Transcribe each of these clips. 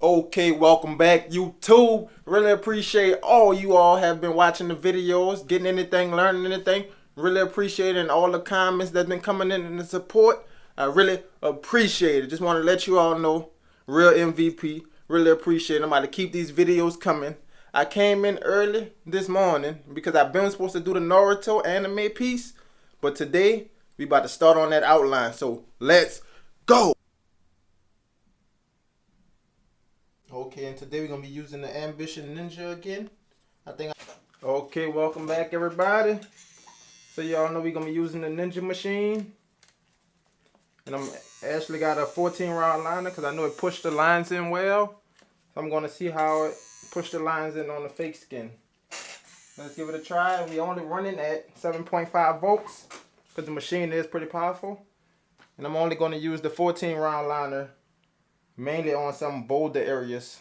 Okay, welcome back, YouTube. Really appreciate all you all have been watching the videos, getting anything, learning anything. Really appreciate it, and all the comments that's been coming in and the support. I really appreciate it. Just want to let you all know, real MVP. Really appreciate it. I'm about to keep these videos coming. I came in early this morning because I've been supposed to do the Naruto anime piece, but today we about to start on that outline. So let's go. Okay, and today we're gonna be using the Ambition Ninja again. Okay, welcome back everybody. So y'all know we're gonna be using the Ninja machine. And I'm actually got a 14 round liner because I know it pushed the lines in well. So I'm gonna see how it pushed the lines in on the fake skin. Let's give it a try. We only running at 7.5 volts because the machine is pretty powerful. And I'm only gonna use the 14 round liner mainly on some bolder areas,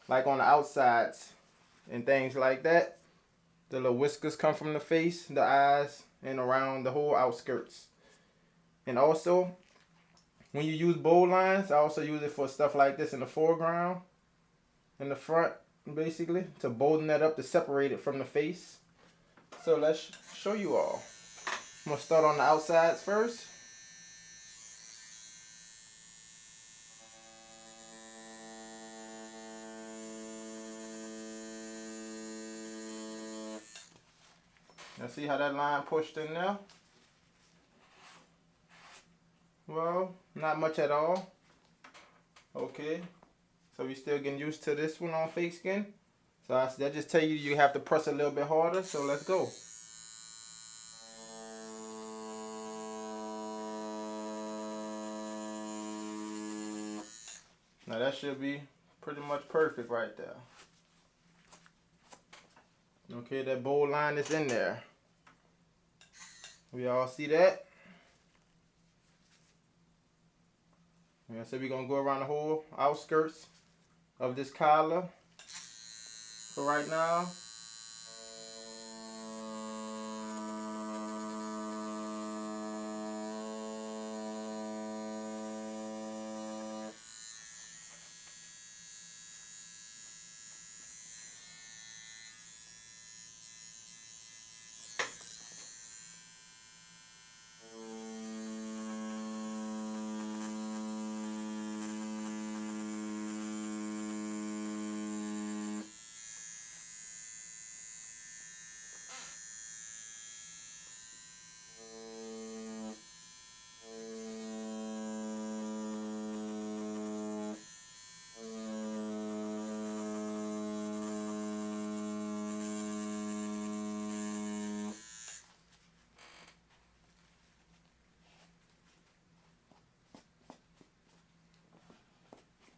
like on the outsides and things like that. The little whiskers come from the face, the eyes, and around the whole outskirts. And also, when you use bold lines, I also use it for stuff like this in the foreground, in the front, basically, to bolden that up to separate it from the face. So let's show you all. I'm going to start on the outsides first. Now see how that line pushed in there? Well, not much at all. Okay, so we still getting used to this one on fake skin. So I just tell you, you have to press a little bit harder. So let's go. Now that should be pretty much perfect right there. Okay, that bold line is in there. We all see that? Yeah, so we're going to go around the whole outskirts of this collar for right now.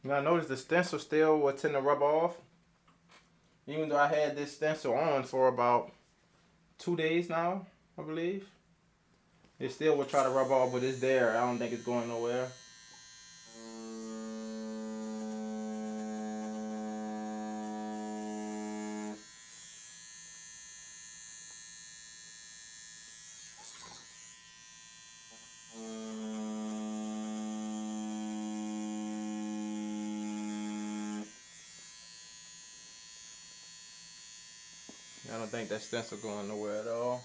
Now notice the stencil still will tend to rub off. Even though I had this stencil on for about 2 days now, I believe. It still will try to rub off, but it's there. I don't think it's going nowhere. I don't think that stencil going nowhere at all.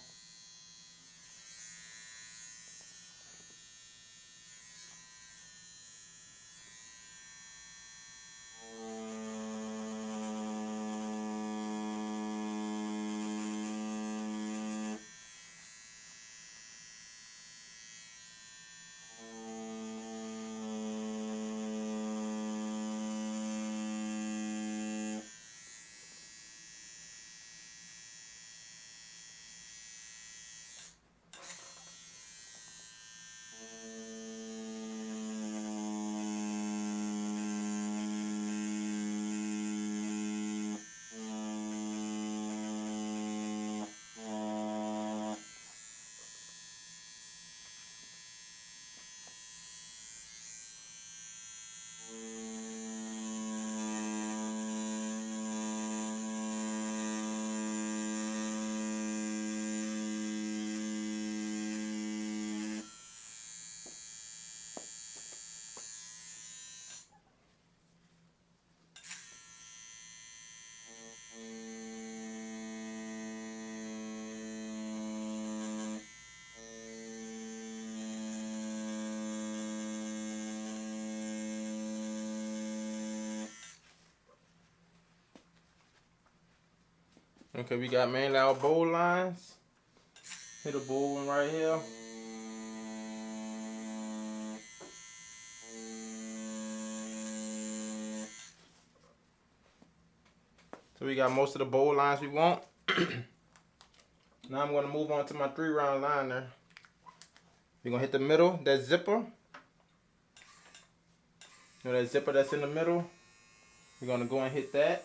Okay, we got mainly our bowl lines. Hit a bowl one right here. So we got most of the bowl lines we want. Now I'm going to move on to my 3-round liner. We're going to hit the middle, that zipper. You know that zipper that's in the middle? We're going to go and hit that.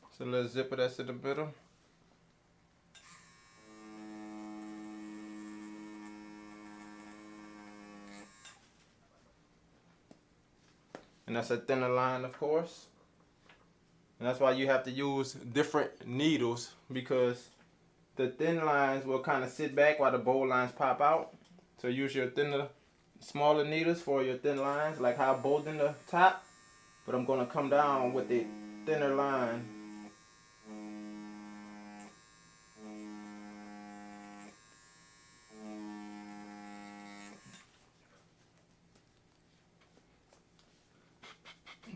It's a little zipper that's in the middle. And that's a thinner line, of course. And that's why you have to use different needles, because the thin lines will kind of sit back while the bowl lines pop out. So use your thinner, smaller needles for your thin lines, like how I bowled in the top. But I'm going to come down with the thinner line.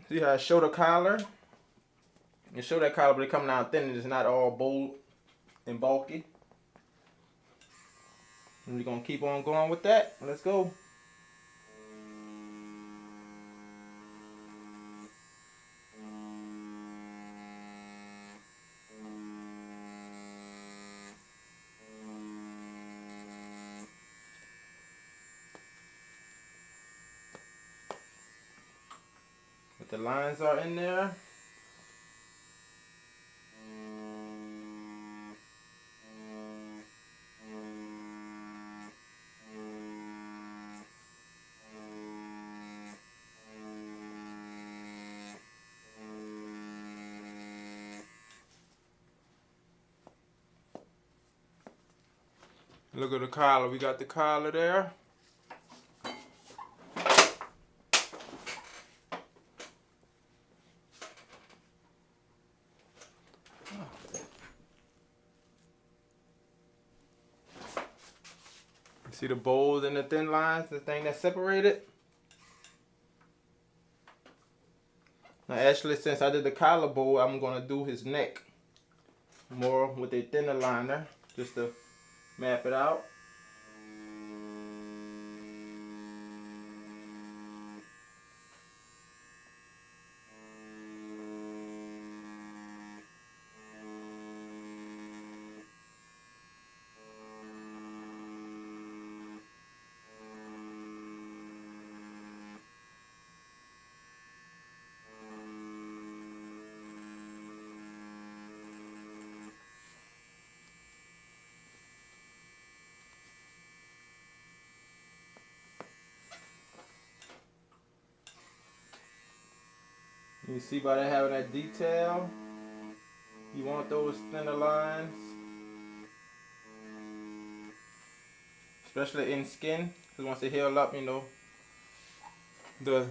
See how I show the collar? You show that collar, but it come down thin and it's not all bold and bulky. And we're going to keep on going with that. Let's go. But the lines are in there. Look at the collar. We got the collar there. See the bold and the thin lines, the thing that's separated? Now actually, since I did the collar bowl, I'm going to do his neck more with a thinner liner, just to map it out. You see by that having that detail, you want those thinner lines, especially in skin, because once they heal up, you know, the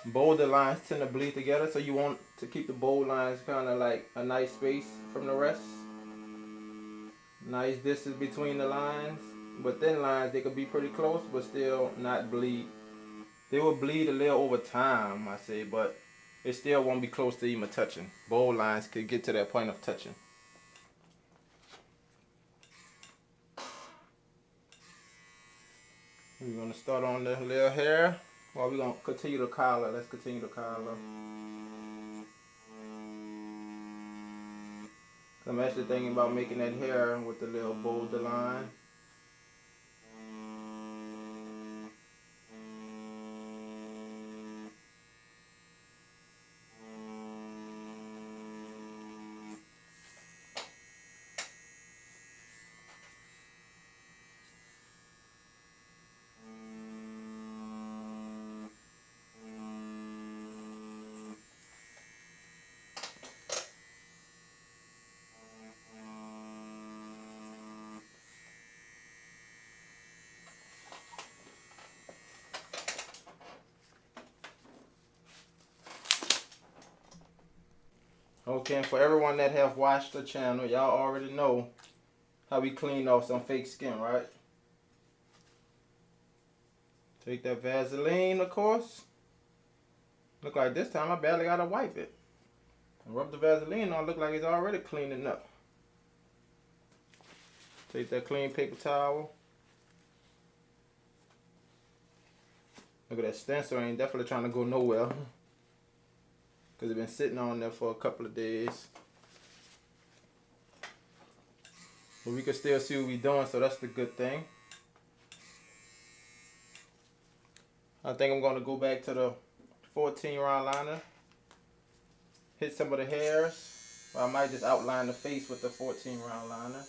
bolder lines tend to bleed together, so you want to keep the bold lines kind of like a nice space from the rest. Nice distance between the lines, but thin lines, they could be pretty close, but still not bleed. They will bleed a little over time, I say, but it still won't be close to even touching. Bold lines could get to that point of touching. We're going to start on the little hair. Well, we're going to continue the collar. Let's continue the collar. I'm actually thinking about making that hair with the little bolder line. Okay, and for everyone that have watched the channel, y'all already know how we clean off some fake skin, right? So Take that Vaseline, of course. Look like this time I barely gotta wipe it. Rub the Vaseline on, look like it's already cleaning up. Take that clean paper towel. Look at that stencil, ain't definitely trying to go nowhere. Because it's been sitting on there for a couple of days. But we can still see what we're doing, so that's the good thing. I think I'm going to go back to the 14 round liner. Hit some of the hairs. Or I might just outline the face with the 14 round liner.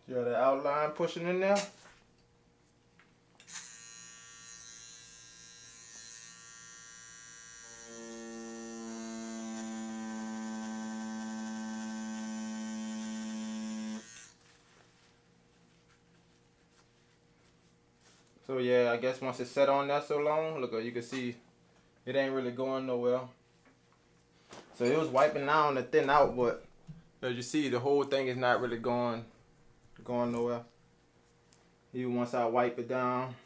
You got the outline pushing in there. So yeah, I guess once it's set on there so long, look, you can see it ain't really going nowhere. So it was wiping down to thin out, but as you see, the whole thing is not really going nowhere. Even once I wipe it down,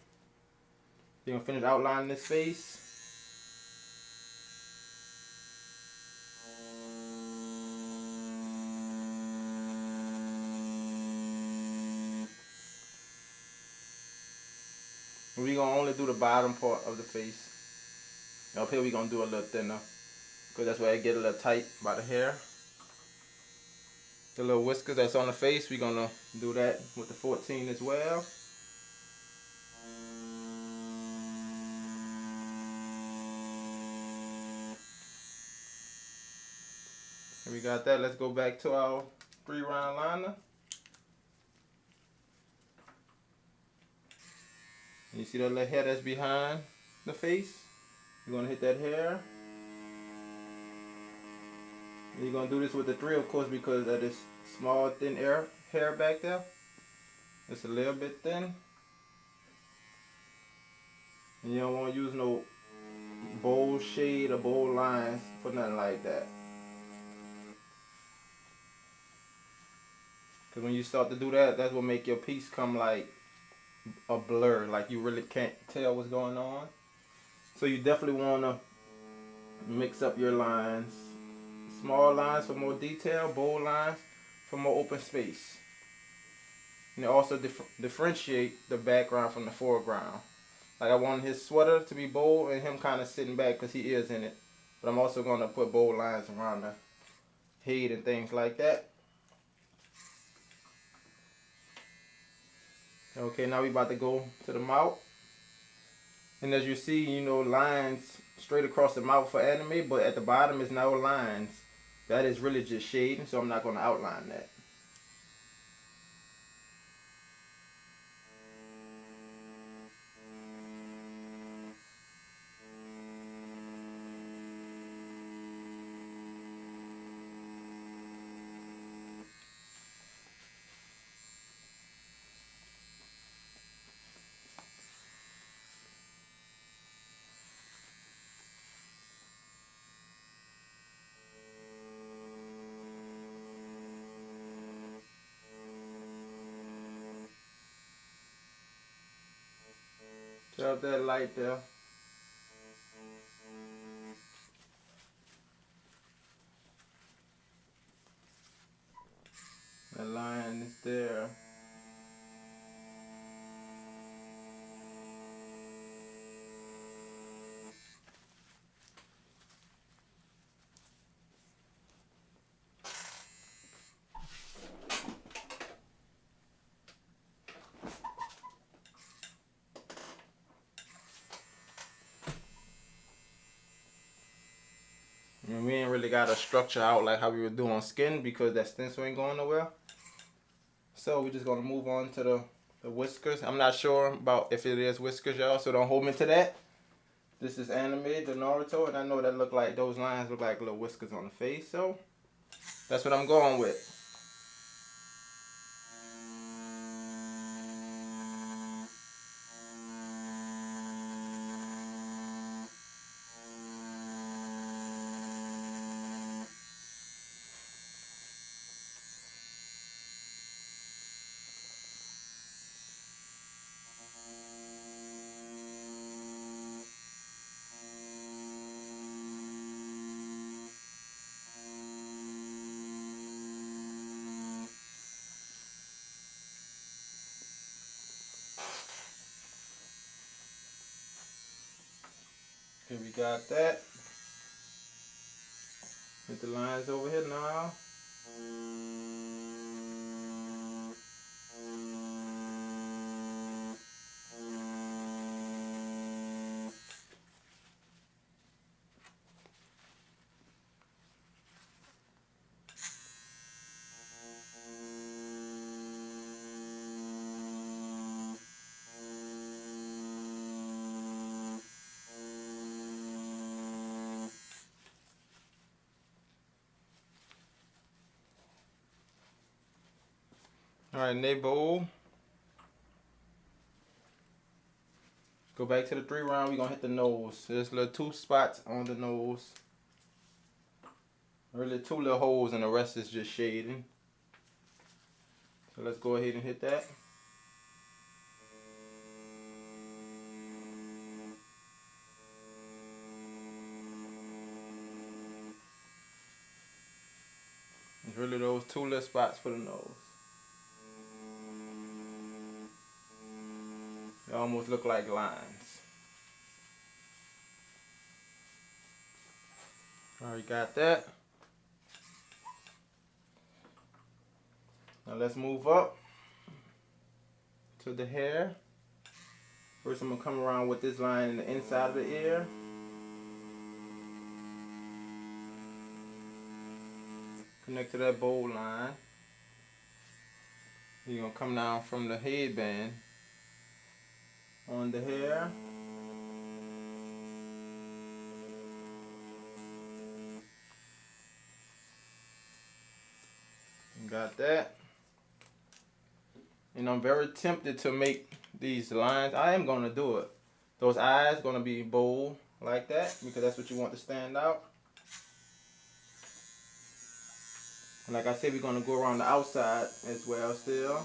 you're gonna finish outlining this face. We're gonna only do the bottom part of the face. Up here we're gonna do a little thinner, because that's where I get a little tight by the hair. The little whiskers that's on the face, we're gonna do that with the 14 as well. And we got that. Let's go back to our 3 round liner. And you see that little hair that's behind the face? You're gonna hit that hair. And you're gonna do this with the 3, of course, because of this small thin hair back there. It's a little bit thin. And you don't want to use no bold shade or bold lines for nothing like that. Because when you start to do that, that's what make your piece come like a blur. Like you really can't tell what's going on. So you definitely want to mix up your lines. Small lines for more detail, bold lines for more open space. And it also differentiate the background from the foreground. Like I want his sweater to be bold and him kind of sitting back because he is in it. But I'm also going to put bold lines around the head and things like that. Okay, now we about to go to the mouth. And as you see, you know, lines straight across the mouth for anime, but at the bottom is no lines. That is really just shading, so I'm not going to outline that. Turn up that light there. The line is there. And we ain't really got a structure out like how we were doing on skin because that stencil ain't going nowhere. So we're just gonna move on to the whiskers. I'm not sure about if it is whiskers, y'all, so don't hold me to that. This is anime, the Naruto, and I know that those lines look like little whiskers on the face, so that's what I'm going with. got that. Get the lines over here now. Alright, neighbor bowl. Go back to the 3 round. We're gonna hit the nose. There's little 2 spots on the nose. Really 2 little holes and the rest is just shading. So let's go ahead and hit that. It's really those 2 little spots for the nose. They almost look like lines. Alright, got that. Now let's move up to the hair. First I'm going to come around with this line in the inside of the ear. Connect to that bowl line. You're going to come down from the headband on the hair. Got that. And I'm very tempted to make these lines. I am going to do it. Those eyes going to be bold like that because that's what you want to stand out. And like I said, we're going to go around the outside as well still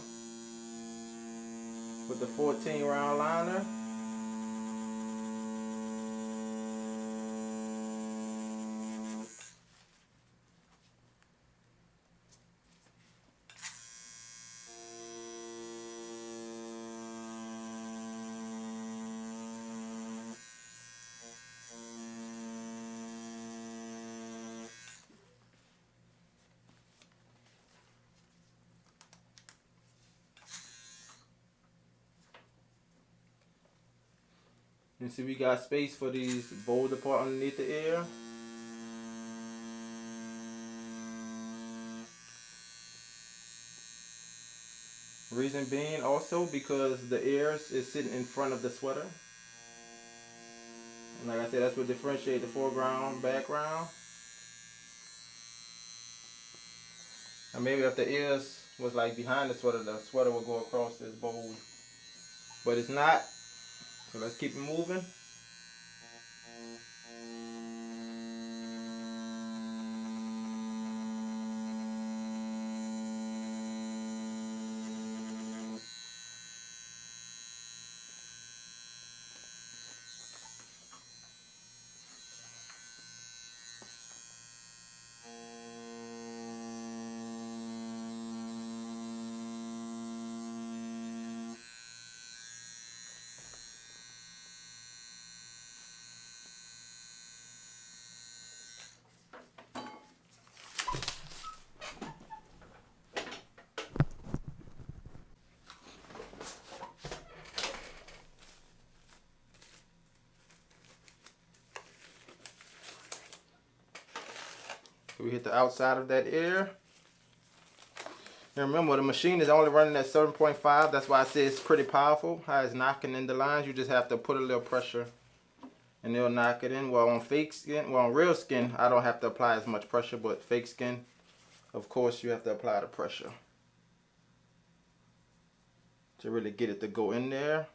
with the 14 round liner. You see we got space for these boulder part underneath the ear. Reason being also because the ears is sitting in front of the sweater. And like I said, that's what differentiates the foreground, background. And maybe if the ears was like behind the sweater would go across this bowl. But it's not. So let's keep it moving. We hit the outside of that ear. And remember, the machine is only running at 7.5. That's why I say it's pretty powerful. How it's knocking in the lines. You just have to put a little pressure and it'll knock it in. Well, on fake skin, well, on real skin, I don't have to apply as much pressure. But fake skin, of course, you have to apply the pressure to really get it to go in there.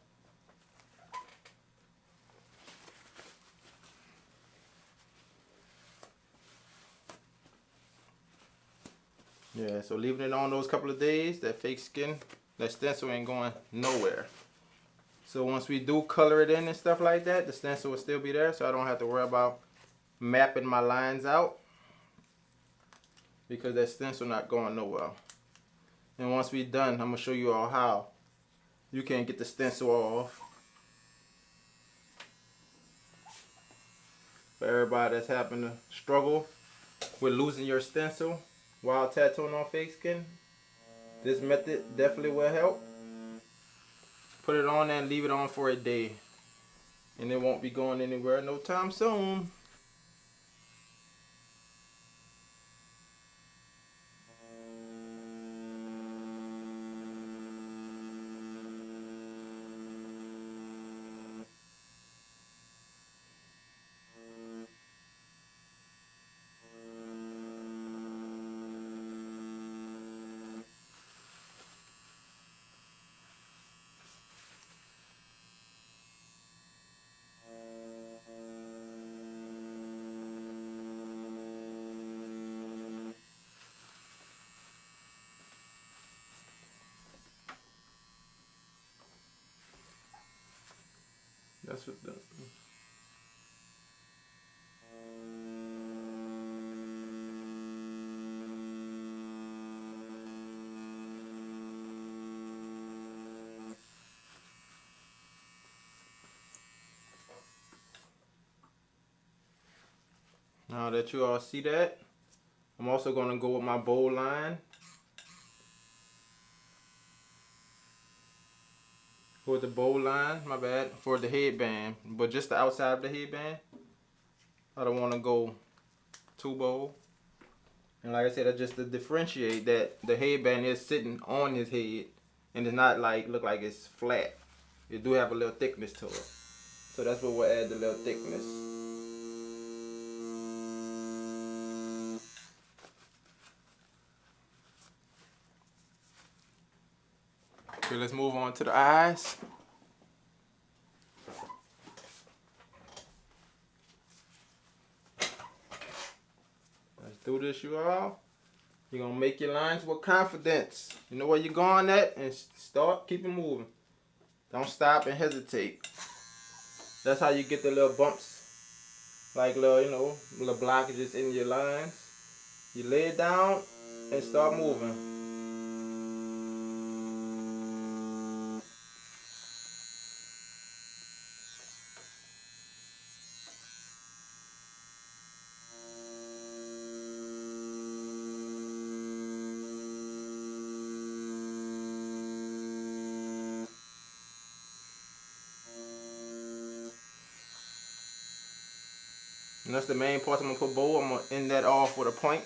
Yeah, so leaving it on those couple of days, that fake skin, that stencil ain't going nowhere. So once we do color it in and stuff like that, the stencil will still be there, so I don't have to worry about mapping my lines out because that stencil not going nowhere. And once we done, I'm gonna show you all how you can get the stencil off. for everybody that's having to struggle with losing your stencil while tattooing on fake skin. This method definitely will help. Put it on and leave it on for a day, and it won't be going anywhere no time soon. That's what the... Now that you all see that, I'm also going to go with my bow line. For the bow line, my bad, for the headband, but just the outside of the headband. I don't want to go too bold. And like I said, that's just to differentiate that the headband is sitting on his head and it's not like look like it's flat. It do have a little thickness to it. So that's what we'll add, the little thickness. Okay, let's move on to the eyes. Let's do this, you all. You're going to make your lines with confidence. You know where you're going at, and start, keep it moving. Don't stop and hesitate. That's how you get the little bumps, like little, you know, little blockages in your lines. You lay it down and start moving. And that's the main part I'm going to put bow. I'm going to end that off with a point.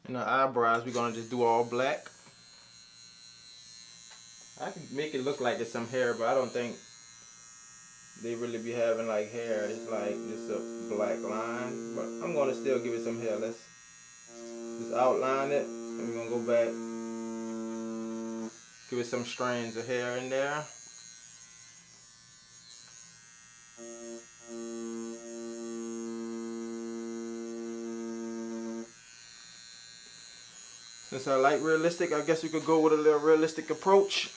And the eyebrows, we're going to just do all black. I can make it look like it's some hair, but I don't think they really be having like hair. It's like just a black line. But I'm going to still give it some hair. Let's just outline it. And we're going to go back. Give it some strands of hair in there. Since I like realistic, I guess we could go with a little realistic approach.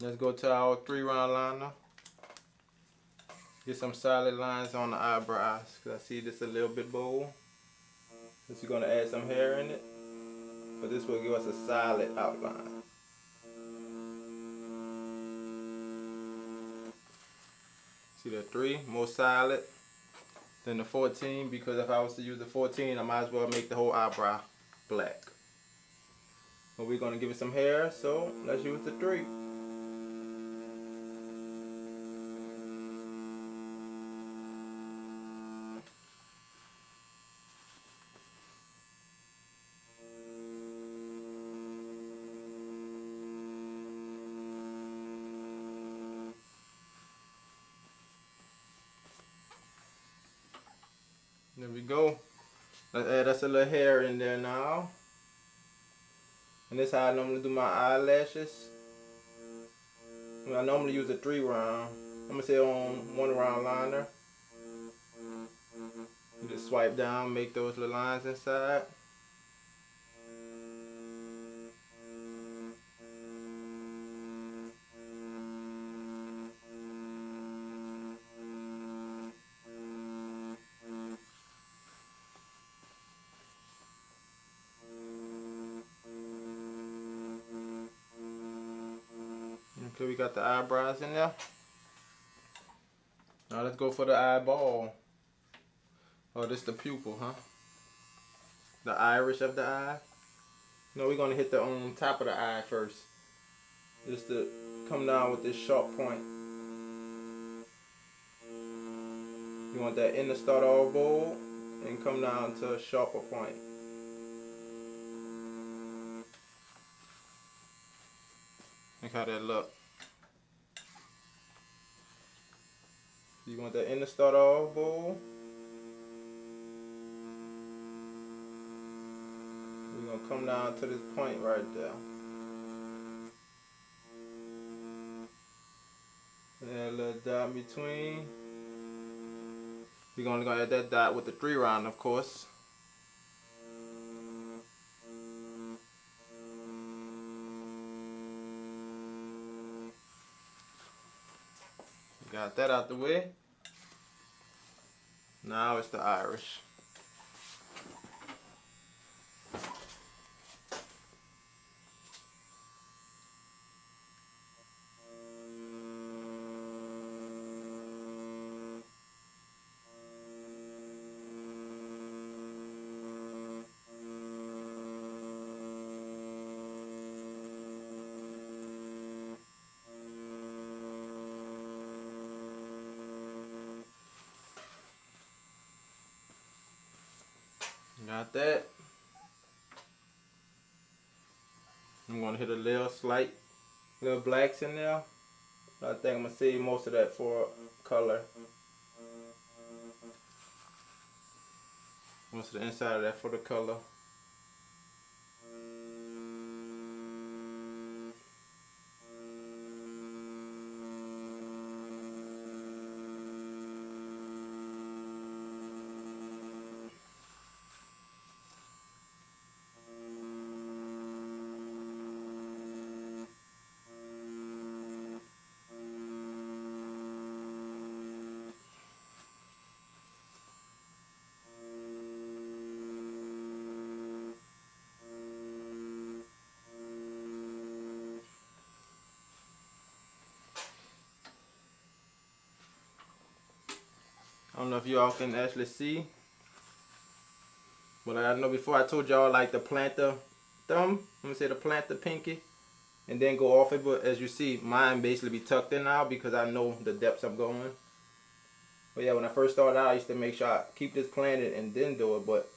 Let's go to our 3-round liner. Get some solid lines on the eyebrows, because I see this a little bit bold. This is going to add some hair in it, but this will give us a solid outline. See the 3, more solid than the 14, because if I was to use the 14, I might as well make the whole eyebrow black. But we're gonna give it some hair, so let's use the 3. There we go. Let's add us a little hair in there now. And this is how I normally do my eyelashes. I normally use a 3 round. I'm gonna say on 1 round liner. You just swipe down, make those little lines inside. Okay, we got the eyebrows in there. Now let's go for the eyeball. Oh, this is the pupil, huh? The iris of the eye. No, we're gonna hit the top of the eye first. Just to come down with this sharp point. You want that inner start all bold and come down to a sharper point. Look how that look. You want that inner start all bold. We're gonna come down to this point right there. And then a little dot in between. We're gonna add that dot with the 3 round, of course. Got that out the way. Now it's the iris. Got that. I'm gonna hit a little little blacks in there. But I think I'm gonna save most of that for color. Most of the inside of that for the color. I don't know if y'all can actually see, but I know before I told y'all like to plant the thumb. I'm gonna say to plant the pinky and then go off it, but as you see, mine basically be tucked in now because I know the depths I'm going. But yeah, when I first started out, I used to make sure I keep this planted and then do it, but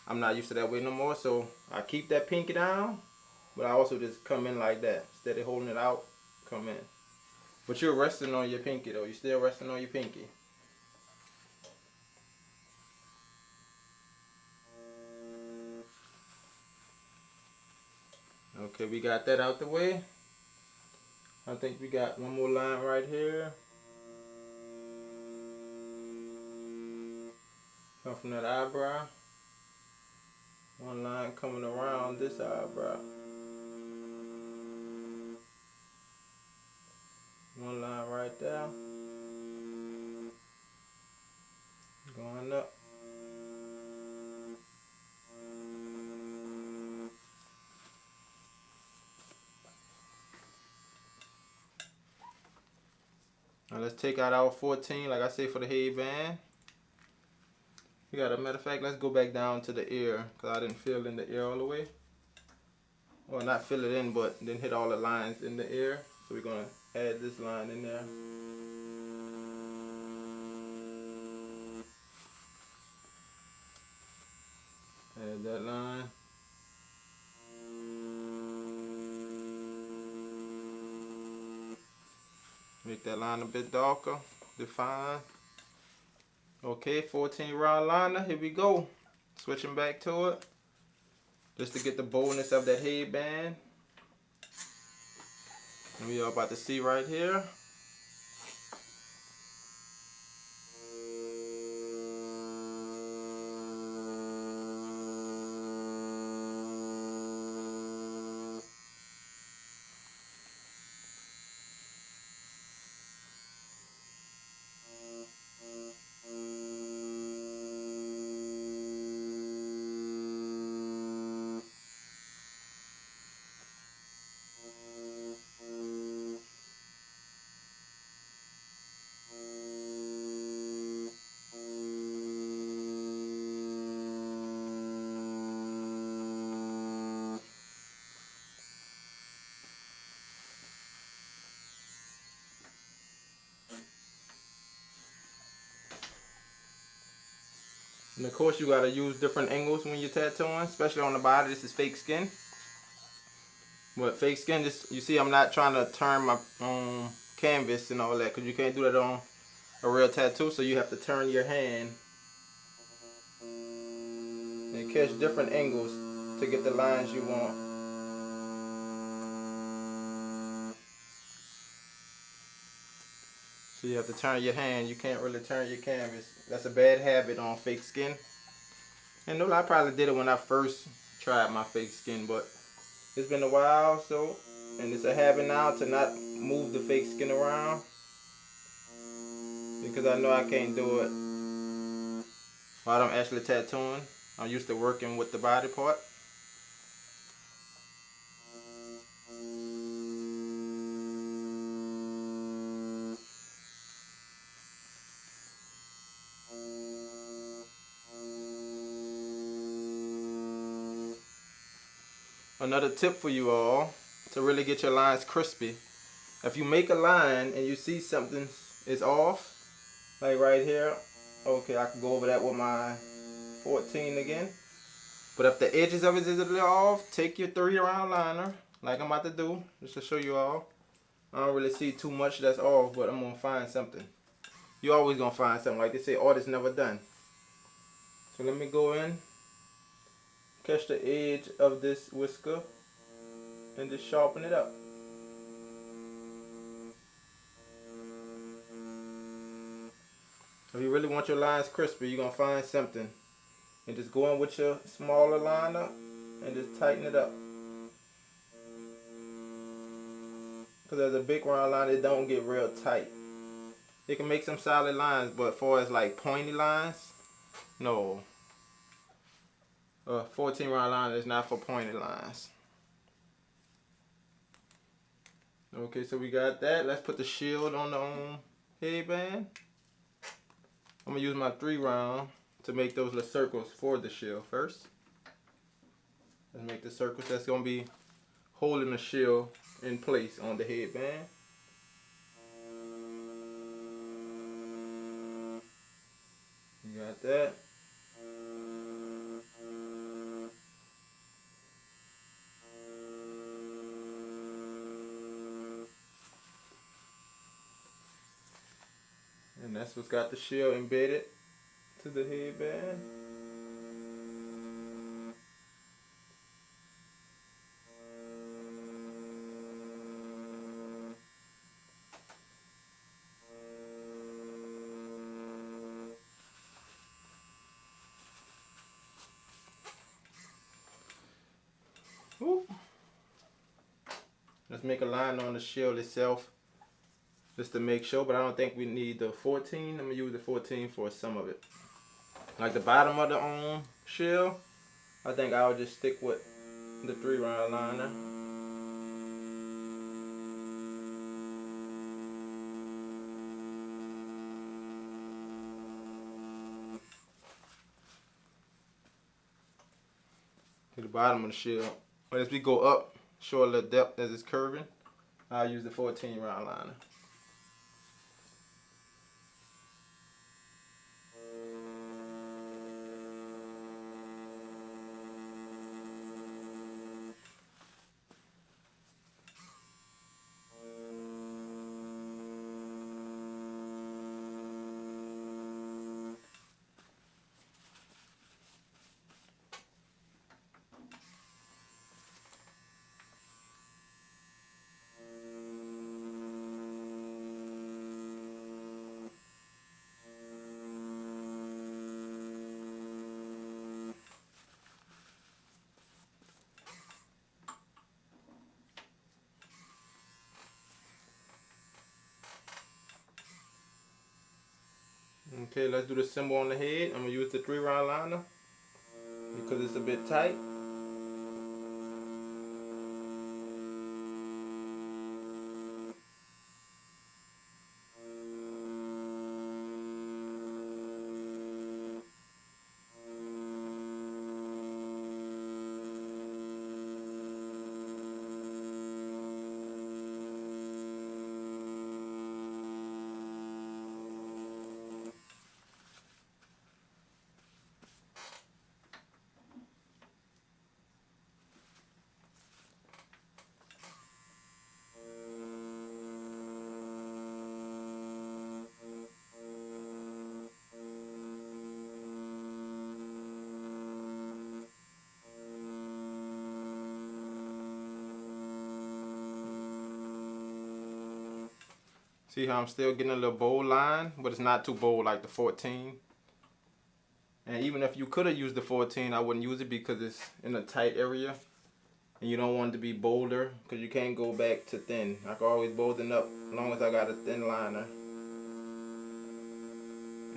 I'm not used to that way no more, so I keep that pinky down, but I also just come in like that. Instead of holding it out, come in. But you're resting on your pinky though. You're still resting on your pinky. Okay, we got that out the way. I think we got one more line right here. Come from that eyebrow. One line coming around this eyebrow. One line right there. Going up. Now let's take out our 14, like I say, for the headband. We got a matter of fact, let's go back down to the ear, because I didn't fill in the ear all the way. Well, not fill it in, but then hit all the lines in the air. So we're gonna add this line in there. Add that line. Make that line a bit darker, define. Okay, 14 round liner, here we go. Switching back to it. Just to get the boldness of that headband. And we are about to see right here. And of course you gotta use different angles when you're tattooing, especially on the body. This is fake skin. But fake skin, just you see I'm not trying to turn my canvas and all that, because you can't do that on a real tattoo, so you have to turn your hand and catch different angles to get the lines you want. So you have to turn your hand, you can't really turn your canvas. That's a bad habit on fake skin. And no, I probably did it when I first tried my fake skin, but it's been a while, so, and it's a habit now to not move the fake skin around, because I know I can't do it while I'm actually tattooing. I'm used to working with the body part. Another tip for you all to really get your lines crispy. If you make a line and you see something is off, like right here, okay, I can go over that with my 14 again. But if the edges of it is a little off, take your 3 round liner, like I'm about to do, just to show you all. I don't really see too much that's off, but I'm gonna find something. You're always gonna find something. Like they say, art is never done. So let me go in, catch the edge of this whisker, and just sharpen it up. If you really want your lines crispy, you're gonna find something. And just go in with your smaller liner and just tighten it up. Because as a big round line, it don't get real tight. It can make some solid lines, but as far as like pointy lines, no. 14 round line is not for pointy lines. Okay, so we got that. Let's put the shield on the headband. I'm gonna use my 3 round to make those little circles for the shield first. Let's make the circles that's gonna be holding the shield in place on the headband. You got that. And that's what's got the shield embedded to the headband. Whoop. Let's make a line on the shield itself, just to make sure, but I don't think we need the 14. I'm gonna use the 14 for some of it. Like the bottom of the shield, I think I'll just stick with the 3 round liner. To the bottom of the shield. But as we go up, show a little depth as it's curving, I'll use the 14 round liner. Okay, let's do the symbol on the head. I'm gonna use the 3 round liner because it's a bit tight. See how I'm still getting a little bold line, but it's not too bold like the 14. And even if you could have used the 14, I wouldn't use it because it's in a tight area. And you don't want it to be bolder because you can't go back to thin. I can always bolden up as long as I got a thin liner.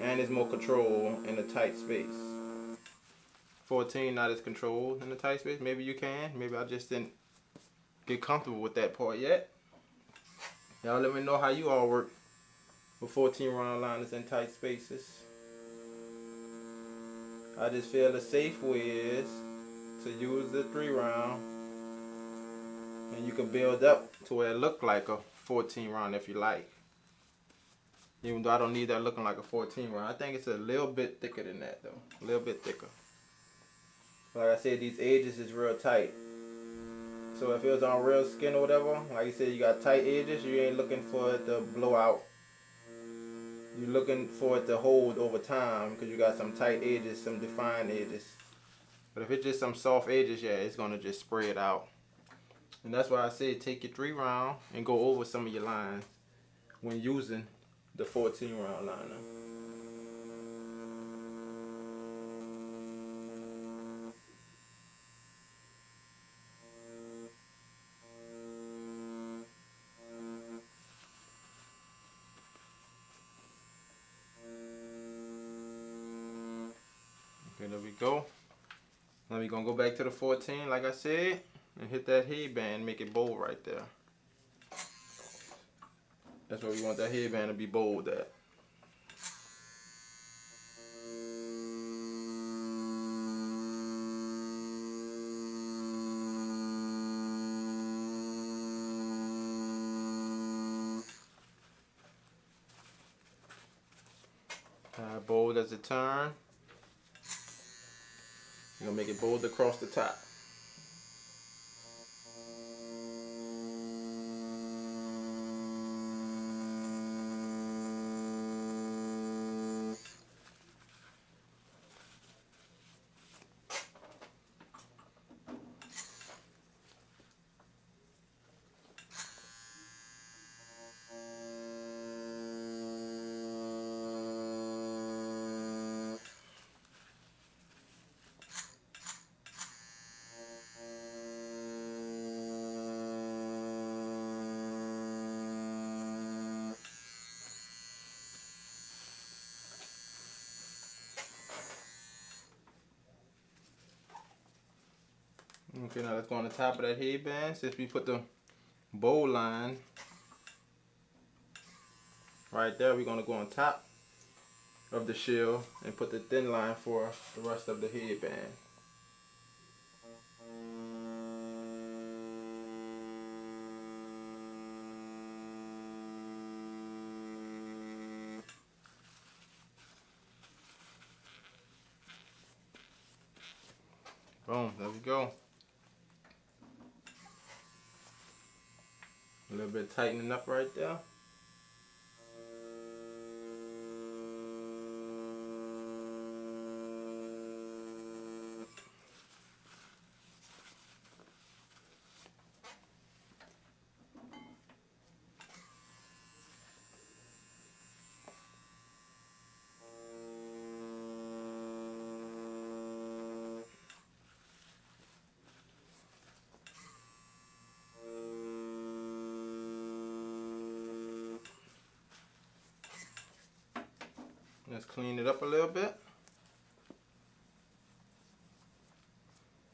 And there's more control in a tight space. 14 not as controlled in a tight space. Maybe you can. Maybe I just didn't get comfortable with that part yet. Y'all let me know how you all work with 14 round liners in tight spaces. I just feel the safe way is to use the 3 round, and you can build up to where it look like a 14 round if you like. Even though I don't need that looking like a 14 round. I think it's a little bit thicker than that though. A little bit thicker. Like I said, these edges is real tight. So if it was on real skin or whatever, like you said, you got tight edges, you ain't looking for it to blow out. You're looking for it to hold over time because you got some tight edges, some defined edges. But if it's just some soft edges, yeah, it's gonna just spray it out. And that's why I say take your 3 round and go over some of your lines when using the 14 round liner. Okay, there we go. Now we're gonna go back to the 14 like I said and hit that headband, make it bold right there. That's where we want that headband to be bold at. Bold as it turn. You're gonna make it bold across the top. Okay, now let's go on the top of that headband. Since we put the bow line right there, we're gonna go on top of the shell and put the thin line for the rest of the headband. Boom, there we go. A little bit tightening up right there. Let's clean it up a little bit.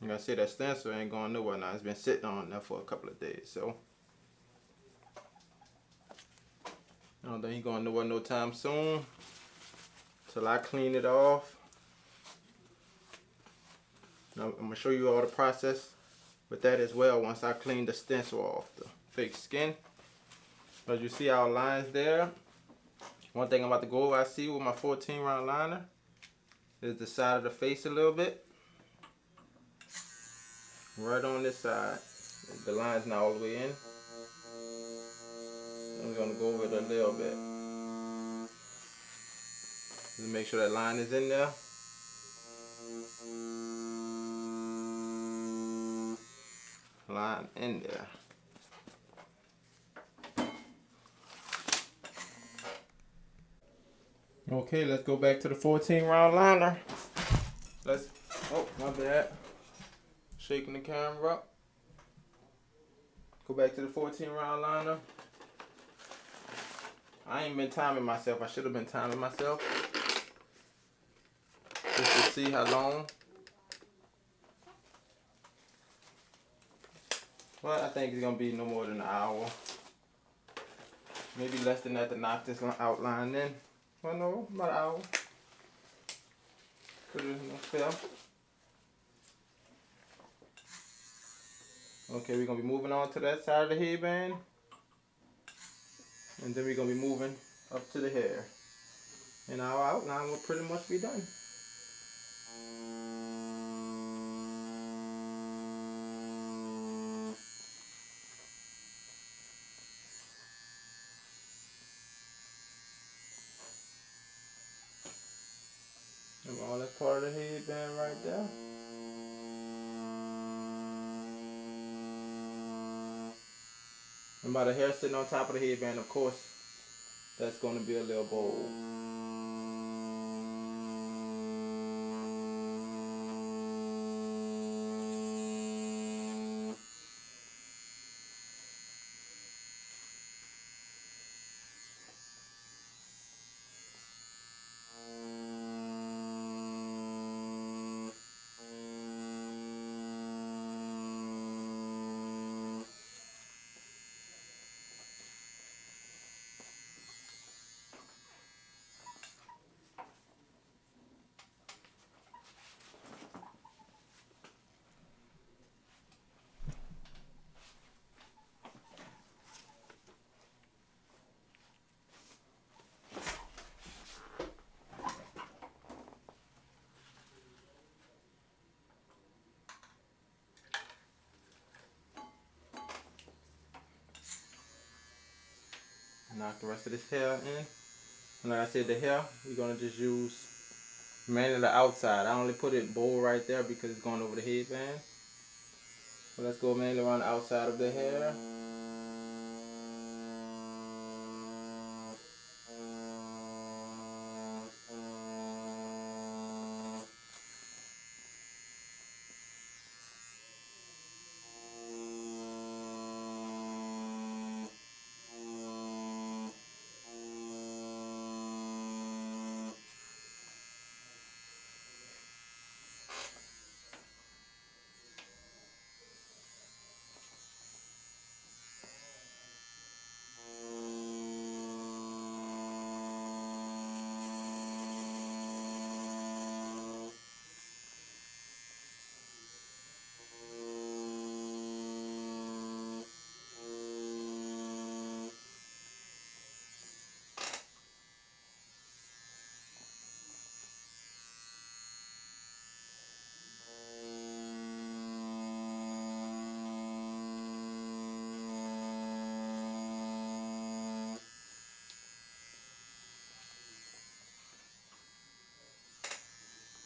Like I said, that stencil ain't going nowhere now. It's been sitting on there for a couple of days, so I don't think he's going nowhere no time soon till I clean it off. Now, I'm gonna show you all the process with that as well once I clean the stencil off the fake skin. As you see our lines there. One thing I'm about to go over, I see with my 14 round liner is the side of the face a little bit. Right on this side. The line's not all the way in. I'm gonna go over it a little bit. Just make sure that line is in there. Line in there. Okay, let's go back to the 14 round liner. Oh, my bad. Shaking the camera up. Go back to the 14 round liner. I ain't been timing myself. I should have been timing myself. Just to see how long. Well, I think it's going to be no more than an hour. Maybe less than that to knock this outline in. Well, no, about an hour. Put it in the film. Okay, we're going to be moving on to that side of the headband. And then we're going to be moving up to the hair. And our outline will pretty much be done. And all that part of the headband right there. And by the hair sitting on top of the headband, of course, that's going to be a little bold. Knock the rest of this hair in. And like I said, the hair, we're going to just use mainly the outside. I only put it bold right there because it's going over the headband. So let's go mainly around the outside of the hair.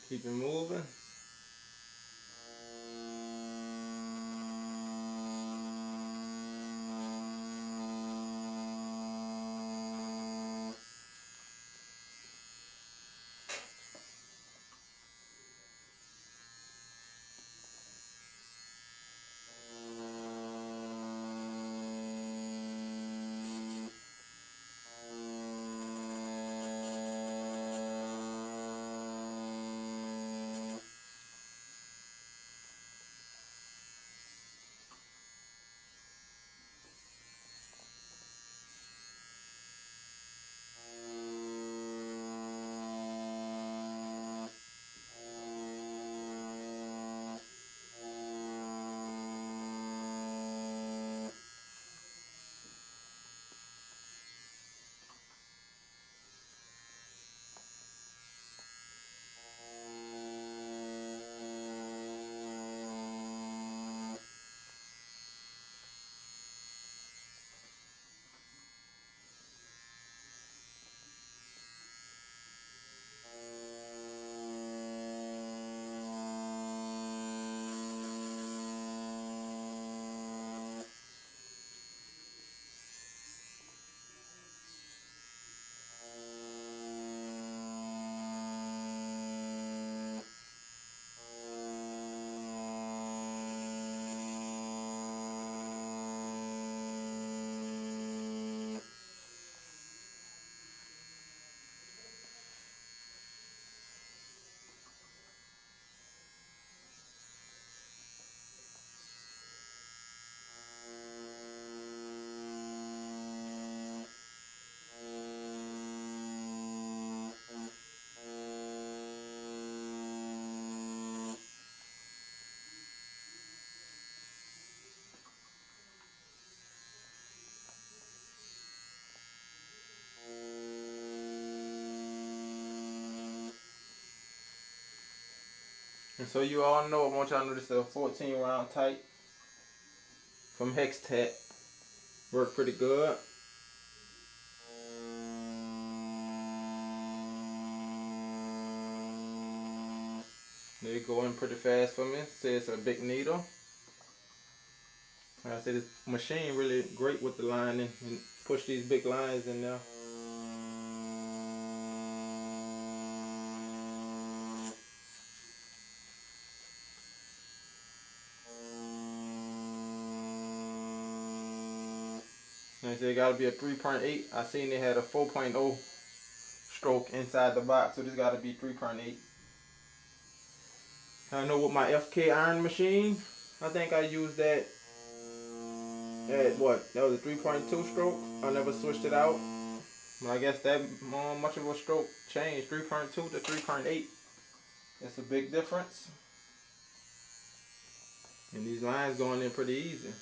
Keep it moving. And so you all know, I want y'all to know this is a 14 round tight from Hex Tat. Worked pretty good. They go in pretty fast for me. Say it's a big needle. Like I said, this machine really great with the lining and push these big lines in there. Like I said, it gotta be a 3.8. I seen they had a 4.0 stroke inside the box, so this gotta be 3.8. I know with my FK iron machine, I think I used that at what? That was a 3.2 stroke. I never switched it out. But I guess that much of a stroke change, 3.2 to 3.8. It's a big difference. And these lines going in pretty easy.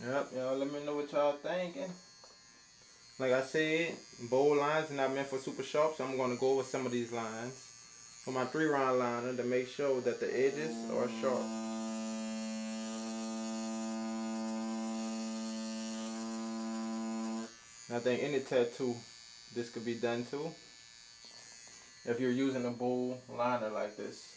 Yep, y'all let me know what y'all thinking. Like I said, bold lines are not meant for super sharp, so I'm going to go over some of these lines for my 3-round liner to make sure that the edges are sharp. I think any tattoo, this could be done too, if you're using a bold liner like this.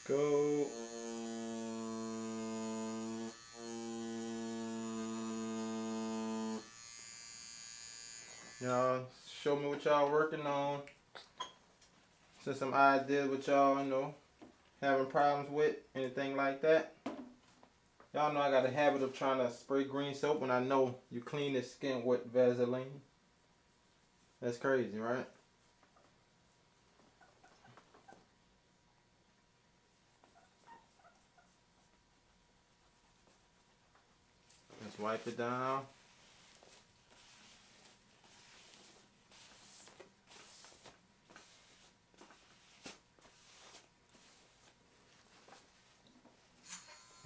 Go. Y'all show me what y'all working on. Send some ideas what y'all, having problems with, anything like that. Y'all know I got a habit of trying to spray green soap when I know you clean the skin with Vaseline. That's crazy, right? Let's wipe it down.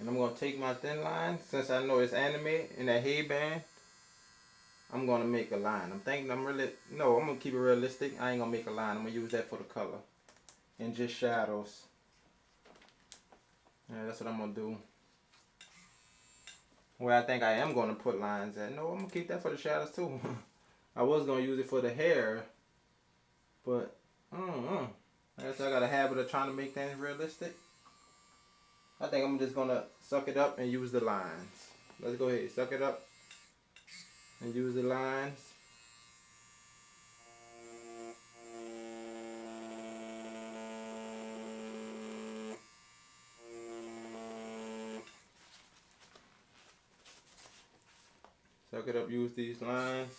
And I'm going to take my thin line, since I know it's anime in that headband, I'm going to make a line. I'm thinking I'm going to keep it realistic. I ain't going to make a line. I'm going to use that for the color. And just shadows. Yeah, that's what I'm going to do. Where I think I am going to put lines at. No, I'm going to keep that for the shadows too. I was going to use it for the hair. But, I don't know. I guess I got a habit of trying to make things realistic. I think I'm just going to suck it up and use the lines. Let's go ahead. Suck it up and use the lines. Suck it up, use these lines.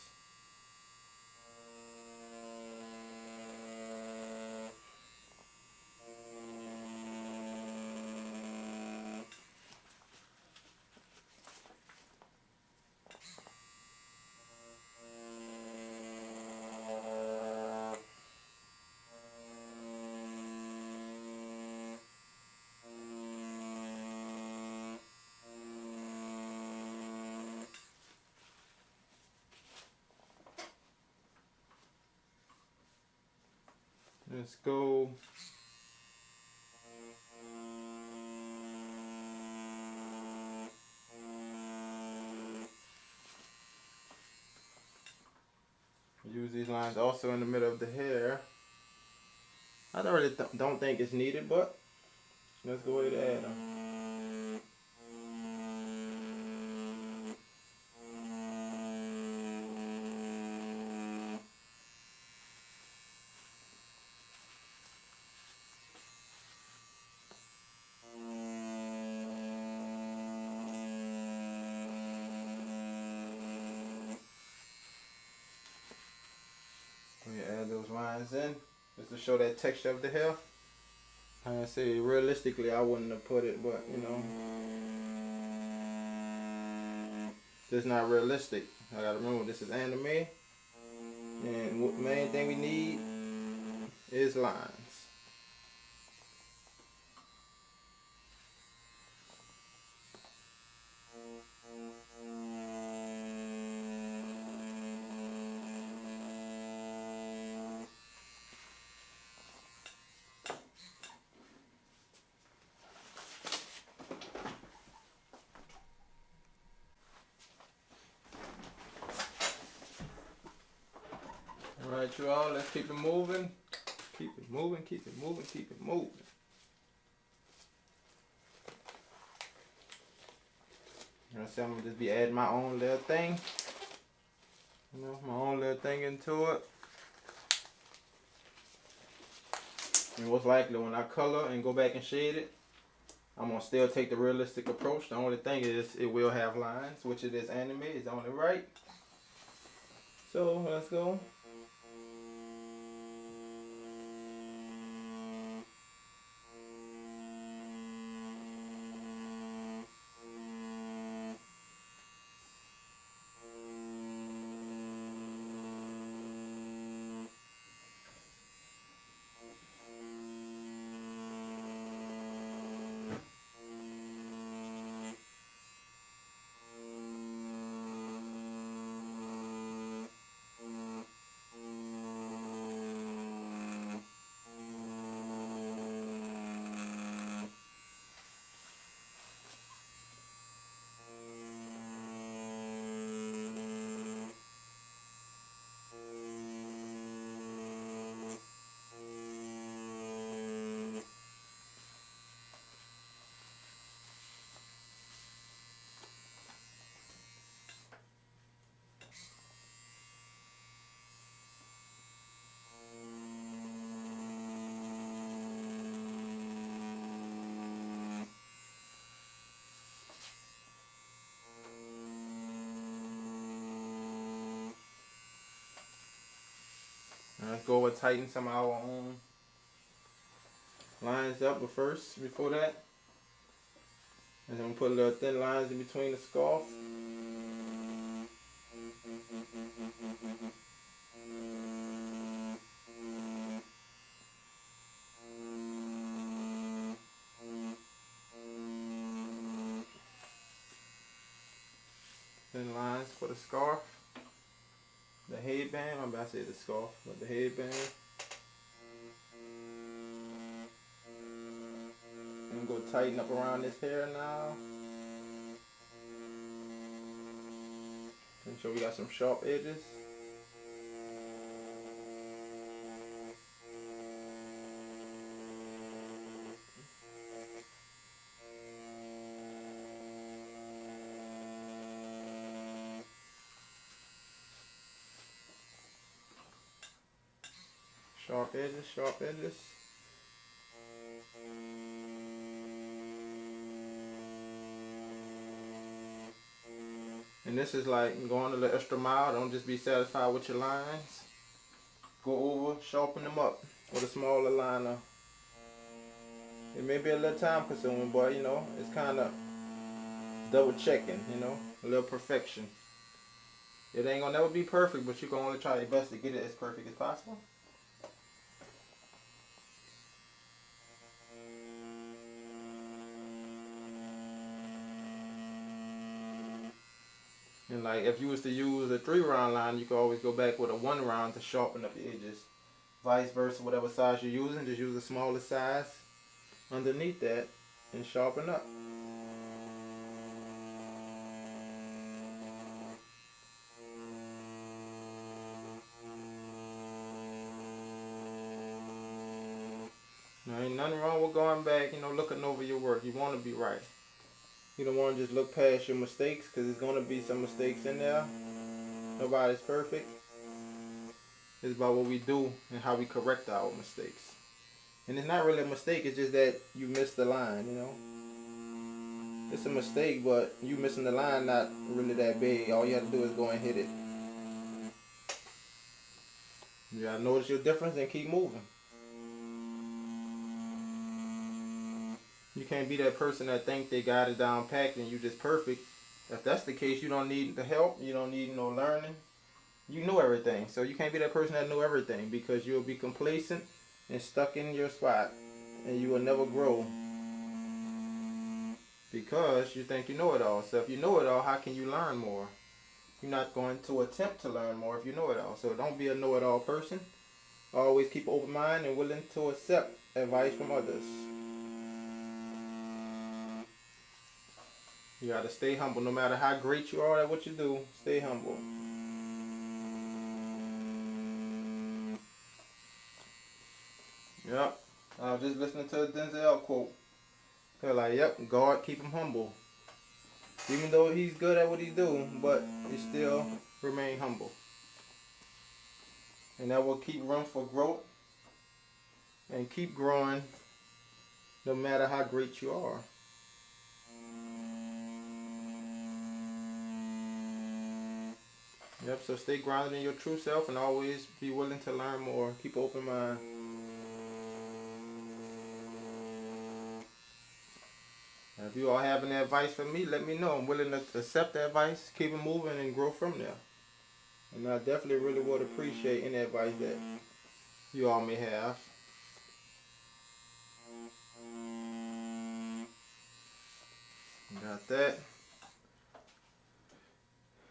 Let's go. Use these lines also in the middle of the hair. I don't really don't think it's needed, but let's go ahead and add them. We add those lines in just to show that texture of the hair. I say realistically I wouldn't have put it, but it's not realistic. I gotta remember this is anime, and what main thing we need is lines. Alright, you all, let's keep it moving. Keep it moving, keep it moving, keep it moving. I'm gonna just be adding my own little thing. My own little thing into it. And most likely when I color and go back and shade it, I'm gonna still take the realistic approach. The only thing is it will have lines, which it is anime, it's only right. So let's go. Let's go over tighten some of our own lines up, but first, before that, I'm going to put a little thin lines in between the scarf. Thin lines for the scarf. The headband, I'm about to say the scarf, but the headband. I'm going to tighten up around this hair now. Make sure we got some sharp edges. Sharp edges, sharp edges. And this is like going a little extra mile. Don't just be satisfied with your lines. Go over, sharpen them up with a smaller liner. It may be a little time consuming, but you know, it's kind of double checking, you know, a little perfection. It ain't gonna never be perfect, but you can only try your best to get it as perfect as possible. And like if you was to use a 3-round line, you could always go back with a 1 round to sharpen up the edges. Vice versa, whatever size you're using, just use a smaller size underneath that and sharpen up. Now ain't nothing wrong with going back, you know, looking over your work. You want to be right. You don't want to just look past your mistakes, because there's going to be some mistakes in there. Nobody's perfect. It's about what we do and how we correct our mistakes. And it's not really a mistake, it's just that you missed the line, you know. It's a mistake, but you missing the line not really that big. All you have to do is go and hit it. You gotta notice your difference and keep moving. You can't be that person that think they got it down packed and you just perfect. If that's the case, you don't need the help, you don't need no learning. You know everything. So you can't be that person that know everything, because you'll be complacent and stuck in your spot and you will never grow, because you think you know it all. So if you know it all, how can you learn more? You're not going to attempt to learn more if you know it all. So don't be a know-it-all person. Always keep an open mind and willing to accept advice from others. You gotta stay humble. No matter how great you are at what you do, stay humble. Yep. I was just listening to a Denzel quote. They're like, yep, God keep him humble. Even though he's good at what he do, but he still remain humble. And that will keep room for growth and keep growing no matter how great you are. Yep, so stay grounded in your true self and always be willing to learn more. Keep an open mind. If you all have any advice for me, let me know. I'm willing to accept the advice, keep it moving, and grow from there. And I definitely really would appreciate any advice that you all may have. Got that.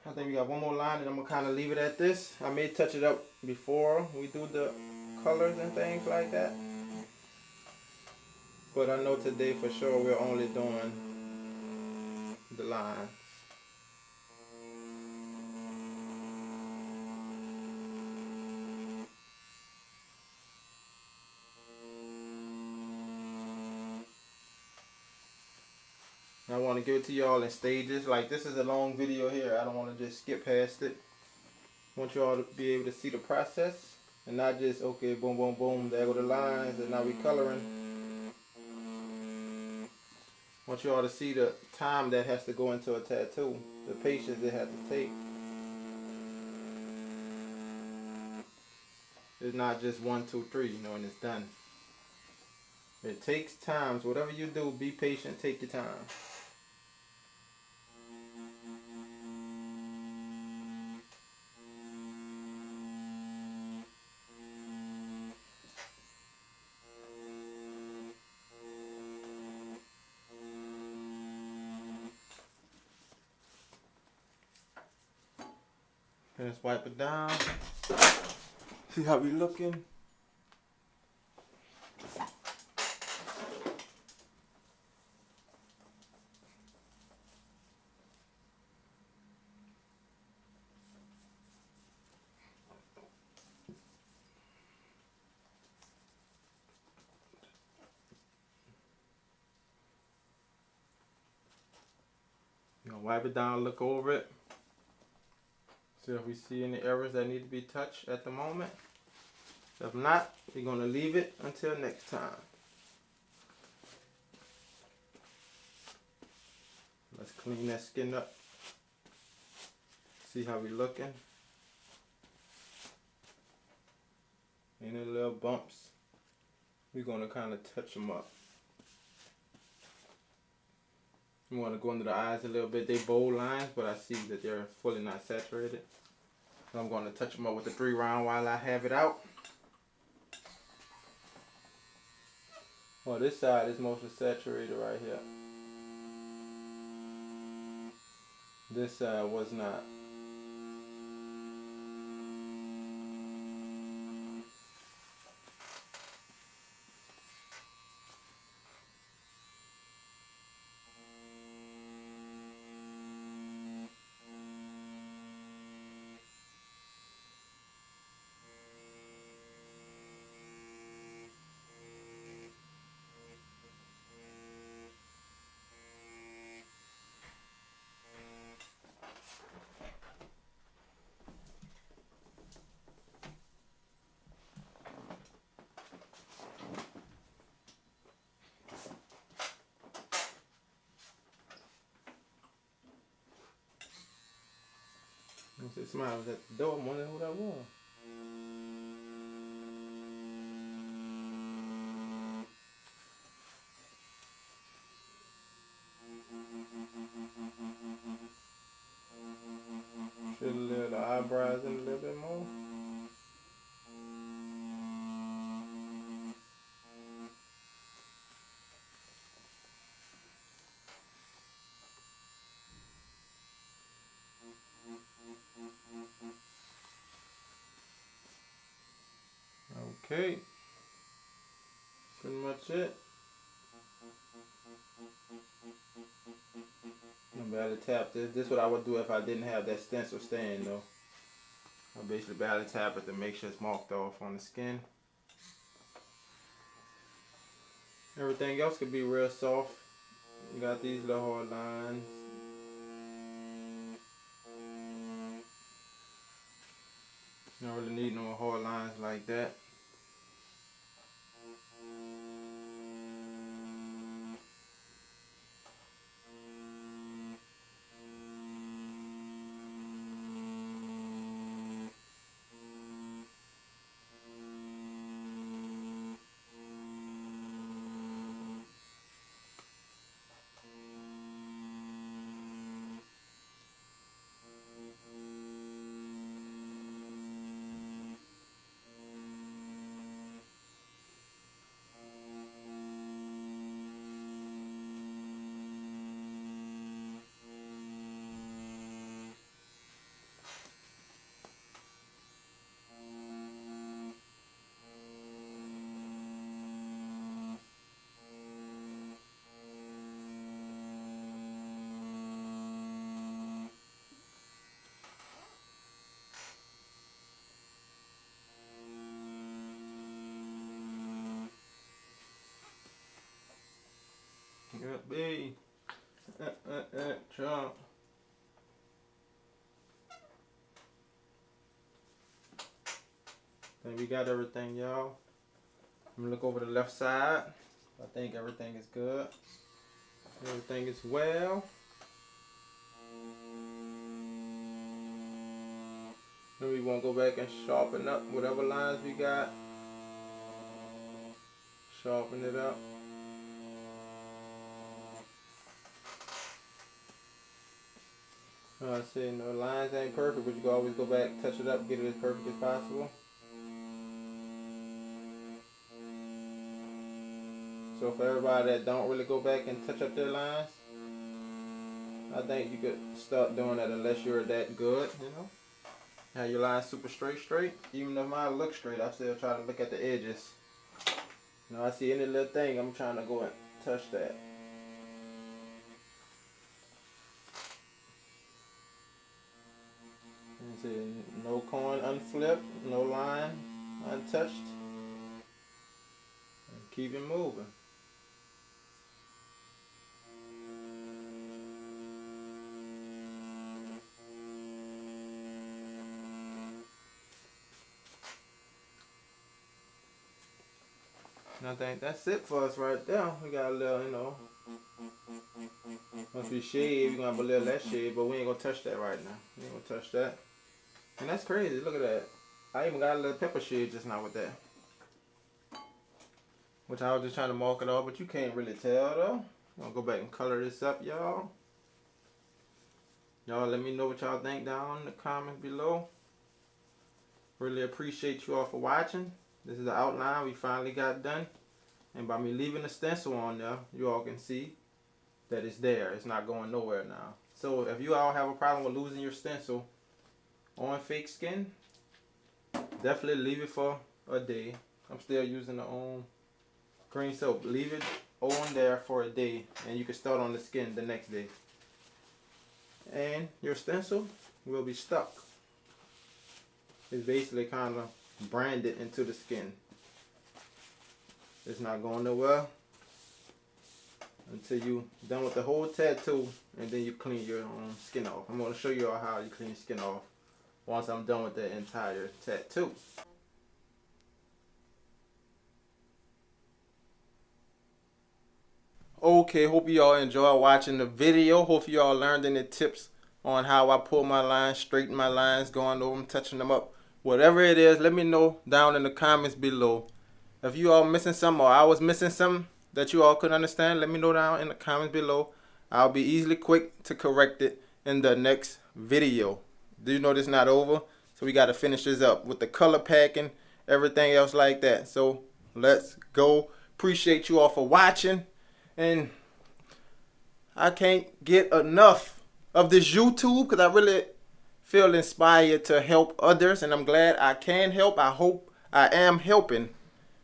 I think we got one more line and I'm going to kind of leave it at this. I may touch it up before we do the colors and things like that. But I know today for sure we're only doing the line. I want to give it to y'all in stages. Like, this is a long video here. I don't want to just skip past it. I want y'all to be able to see the process and not just, okay, boom, boom, boom, there go the lines and now we coloring. I want y'all to see the time that has to go into a tattoo, the patience it has to take. It's not just 1, 2, 3, you know, and it's done. It takes time. So whatever you do, be patient, take your time. Let's wipe it down. See how we looking? You're gonna wipe it down, look over it. See if we see any areas that need to be touched at the moment. If not, we're gonna leave it until next time. Let's clean that skin up. See how we looking. Any little bumps, we're gonna kind of touch them up. We want to go under the eyes a little bit. They bold lines, but I see that they're fully not saturated. So I'm going to touch them up with the 3 round while I have it out. Well, this side is mostly saturated right here. This side was not. Somebody was at the door, I'm wondering who that was. Should lift the eyebrows in a little bit more. Okay, pretty much it. I'm barely tap this. This is what I would do if I didn't have that stencil stand though. I basically barely tap it to make sure it's marked off on the skin. Everything else could be real soft. You got these little hard lines. You don't really need no hard lines like that. Good B. Trump. Think we got everything, y'all. I'm gonna look over the left side. I think everything is good. Everything is well. Then we want to go back and sharpen up whatever lines we got. Sharpen it up. I say no lines ain't perfect, but you can always go back, touch it up, get it as perfect as possible. So for everybody that don't really go back and touch up their lines, I think you could start doing that unless you're that good, you know. Have your lines super straight. Even if mine look straight, I still try to look at the edges. You know, I see any little thing, I'm trying to go and touch that. And see, no coin unflipped, no line untouched. And keep it moving. And I think that's it for us right there. We got a little, you know, once we shade, we're going to have a little less shade, but we ain't going to touch that right now. We ain't going to touch that. And that's crazy. Look at that. I even got a little pepper shade just now with that. Which I was just trying to mark it off, but you can't really tell though. I'm going to go back and color this up, y'all. Y'all let me know what y'all think down in the comments below. Really appreciate you all for watching. This is the outline we finally got done. And by me leaving the stencil on there, you all can see that it's there. It's not going nowhere now. So if you all have a problem with losing your stencil on fake skin, definitely leave it for a day. I'm still using the green soap. Leave it on there for a day and you can start on the skin the next day. And your stencil will be stuck. It's basically kind of branded into the skin. It's not going nowhere until you done with the whole tattoo, and then you clean your skin off. I'm going to show you all how you clean skin off once I'm done with the entire tattoo. Okay, hope you all enjoy watching the video. Hope you all learned any tips on how I pull my lines, straighten my lines, going over them, touching them up. Whatever it is, let me know down in the comments below. If you all missing something or I was missing something that you all couldn't understand, let me know down in the comments below. I'll be easily quick to correct it in the next video. Do you know this is not over? So we got to finish this up with the color packing, everything else like that. So let's go. Appreciate you all for watching. And I can't get enough of this YouTube because I really feel inspired to help others, and I'm glad I can help. I hope I am helping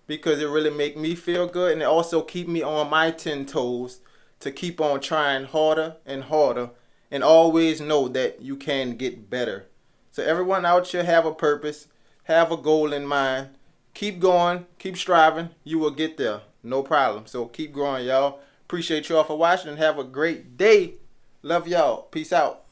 because it really make me feel good, and it also keep me on my 10 toes to keep on trying harder and harder, and always know that you can get better. So everyone out here, have a purpose, have a goal in mind, keep going, keep striving, you will get there, no problem. So keep growing, y'all. Appreciate y'all for watching and have a great day. Love y'all. Peace out.